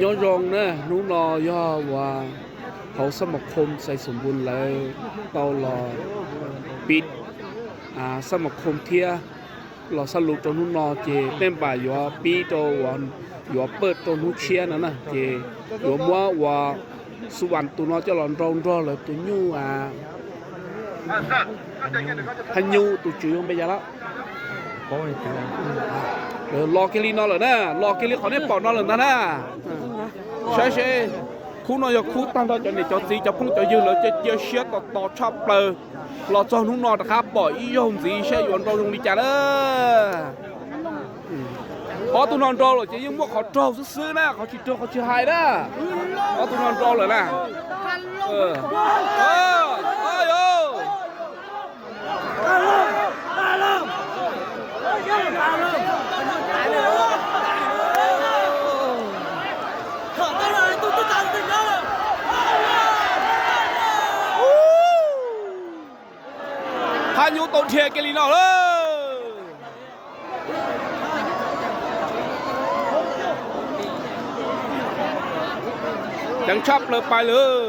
ย้อนรองนะนู้นรอย่อว่าเขาสมัครคมใส่สมบูรณ์แล้วเตาหลอปิดสมัครคมเทียเราสรุปตัวนู้นรอเจเต็มป่าอยู่ปีตัววันอยู่เปิดตัวนู้นเชียนั่นนะเจอยู่มัวว่าสุวรรณตัวน้อยจะหลอนรองรอเลยตัวยูฮันยูตัวจุยงไปยังละรอเกลีนอเลยนะรอเกลีเขาเนี่ยปอดนอเลยนะใช่ใช่คู่นอยคู่ตั้งตอนจะเนี่ยจะซีจะพุ่งจะยืนแล้วจะเยอะเชียต่อชอบเปล่ารอจอนุ่งนอนนะครับบ่อยยงสีใช่ยวนเราตรงนี้จ้าเด้อตัวนอนรอเลยจะยังว่าเขาโจซื้อนะเขาชิโจเขาชิไฮนะตัวนอนรอเลยนะพายุตนเทียเกลีนอเลยยังชับเลยไปเลย